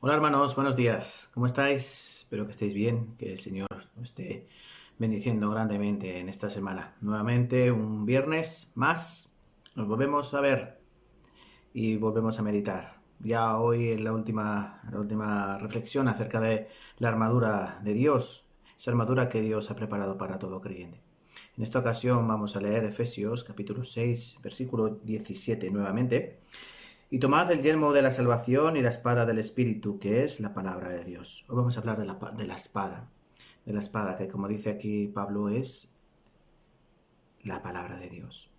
Hola hermanos, buenos días. ¿Cómo estáis? Espero que estéis bien, que el Señor os esté bendiciendo grandemente en esta semana. Nuevamente un viernes más, nos volvemos a ver y volvemos a meditar. Ya hoy en la última reflexión acerca de la armadura de Dios, esa armadura que Dios ha preparado para todo creyente. En esta ocasión vamos a leer Efesios capítulo 6, versículo 17 nuevamente. Y tomad el yelmo de la salvación y la espada del Espíritu, que es la palabra de Dios. Hoy vamos a hablar de la espada que, como dice aquí Pablo, es la palabra de Dios.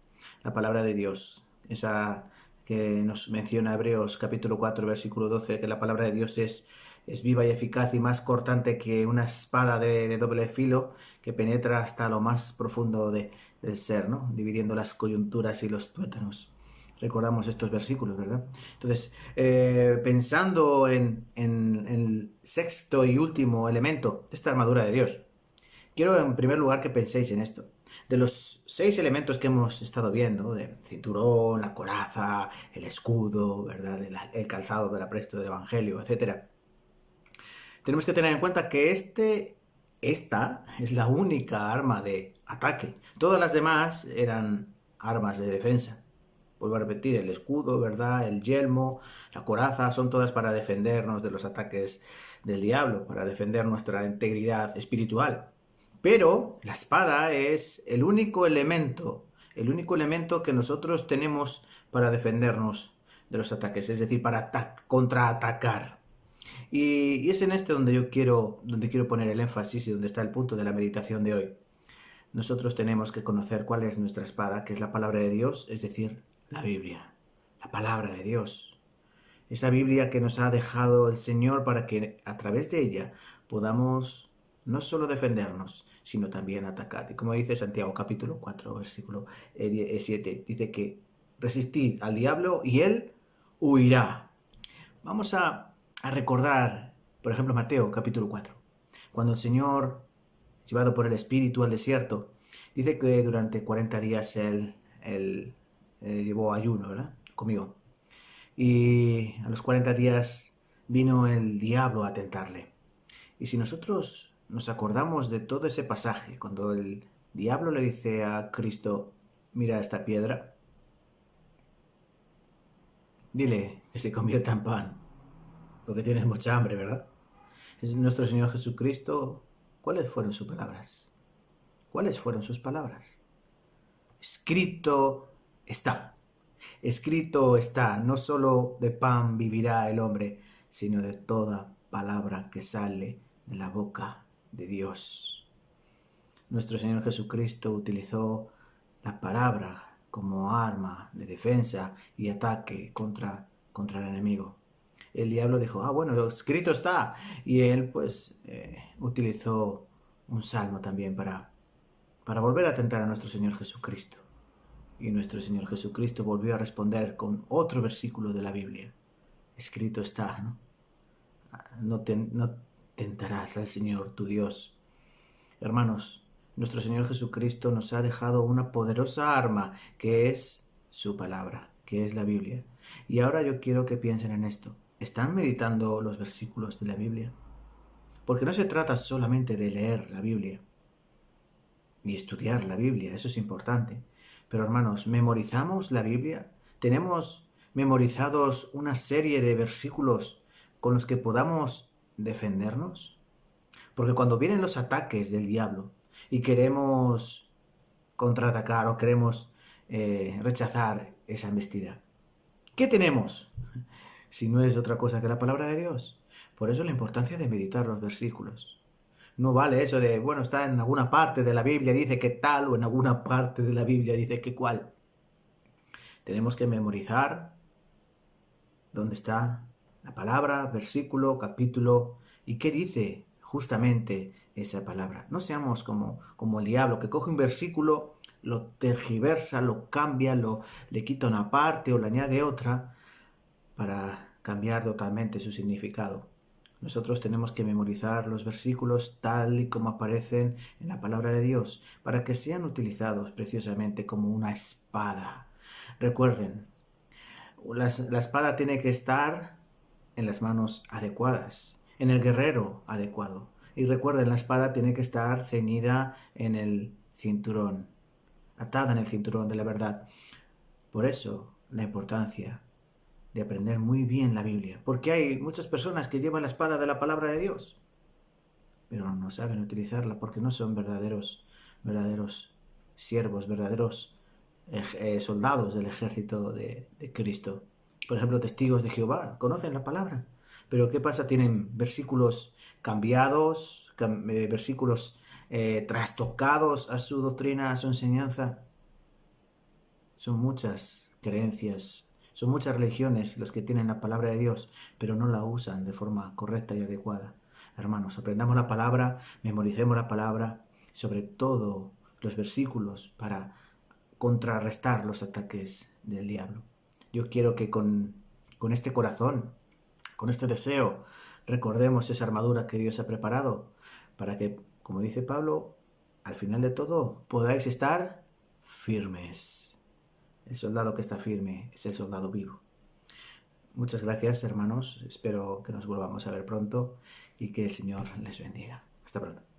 La palabra de Dios, esa que nos menciona Hebreos capítulo 4, versículo 12, que la palabra de Dios es viva y eficaz y más cortante que una espada de doble filo que penetra hasta lo más profundo del ser, ¿no? Dividiendo las coyunturas y los tuétanos. Recordamos estos versículos, ¿verdad? Entonces, pensando en el sexto y último elemento de esta armadura de Dios, quiero en primer lugar que penséis en esto. De los 6 elementos que hemos estado viendo, del cinturón, la coraza, el escudo, ¿verdad? El calzado del apresto del evangelio, etc., tenemos que tener en cuenta que esta es la única arma de ataque. Todas las demás eran armas de defensa. Vuelvo a repetir, el escudo, ¿verdad? El yelmo, la coraza, son todas para defendernos de los ataques del diablo, para defender nuestra integridad espiritual. Pero la espada es el único elemento que nosotros tenemos para defendernos de los ataques, es decir, para contraatacar. Y es en este donde quiero poner el énfasis y donde está el punto de la meditación de hoy. Nosotros tenemos que conocer cuál es nuestra espada, que es la palabra de Dios, es decir, la Biblia, la palabra de Dios. Esa Biblia que nos ha dejado el Señor para que a través de ella podamos no solo defendernos, sino también atacar. Y como dice Santiago capítulo 4, versículo 7, dice que resistid al diablo y él huirá. Vamos a recordar, por ejemplo, Mateo capítulo 4, cuando el Señor, llevado por el Espíritu al desierto, dice que durante 40 días él llevó ayuno, ¿verdad? Comió. Y a los 40 días vino el diablo a tentarle. Y si nosotros nos acordamos de todo ese pasaje, cuando el diablo le dice a Cristo, mira esta piedra, dile que se convierta en pan, porque tienes mucha hambre, ¿verdad? Es nuestro Señor Jesucristo. ¿Cuáles fueron sus palabras? ¿Cuáles fueron sus palabras? Escrito está. Escrito está, no solo de pan vivirá el hombre, sino de toda palabra que sale de la boca de Dios. Nuestro Señor Jesucristo utilizó la palabra como arma de defensa y ataque contra el enemigo. El diablo dijo, bueno, escrito está. Y él pues utilizó un salmo también para volver a tentar a nuestro Señor Jesucristo. Y nuestro Señor Jesucristo volvió a responder con otro versículo de la Biblia. Escrito está, ¿no? No tentarás al Señor tu Dios. Hermanos, nuestro Señor Jesucristo nos ha dejado una poderosa arma que es su palabra, que es la Biblia. Y ahora yo quiero que piensen en esto. ¿Están meditando los versículos de la Biblia? Porque no se trata solamente de leer la Biblia y estudiar la Biblia, eso es importante. Pero hermanos, ¿memorizamos la Biblia? ¿Tenemos memorizados una serie de versículos con los que podamos defendernos? Porque cuando vienen los ataques del diablo y queremos contraatacar o queremos rechazar esa embestida, ¿qué tenemos? Si no es otra cosa que la palabra de Dios. Por eso la importancia de meditar los versículos. No vale eso de, bueno, está en alguna parte de la Biblia, dice que tal, o en alguna parte de la Biblia dice que cual. Tenemos que memorizar dónde está la palabra, versículo, capítulo, y qué dice justamente esa palabra. No seamos como el diablo, que coge un versículo, lo tergiversa, lo cambia, le quita una parte o le añade otra para cambiar totalmente su significado. Nosotros tenemos que memorizar los versículos tal y como aparecen en la palabra de Dios, para que sean utilizados preciosamente como una espada. Recuerden, la espada tiene que estar en las manos adecuadas, en el guerrero adecuado. Y recuerden, la espada tiene que estar ceñida en el cinturón, atada en el cinturón de la verdad. Por eso, la importancia de aprender muy bien la Biblia, porque hay muchas personas que llevan la espada de la palabra de Dios, pero no saben utilizarla porque no son verdaderos siervos, verdaderos soldados del ejército de Cristo. Por ejemplo, testigos de Jehová, conocen la palabra, pero ¿qué pasa? Tienen versículos cambiados, versículos trastocados a su doctrina, a su enseñanza. Son muchas creencias, son muchas religiones los que tienen la palabra de Dios, pero no la usan de forma correcta y adecuada. Hermanos, aprendamos la palabra, memoricemos la palabra, sobre todo los versículos para contrarrestar los ataques del diablo. Yo quiero que con este corazón, con este deseo, recordemos esa armadura que Dios ha preparado para que, como dice Pablo, al final de todo podáis estar firmes. El soldado que está firme es el soldado vivo. Muchas gracias, hermanos. Espero que nos volvamos a ver pronto y que el Señor les bendiga. Hasta pronto.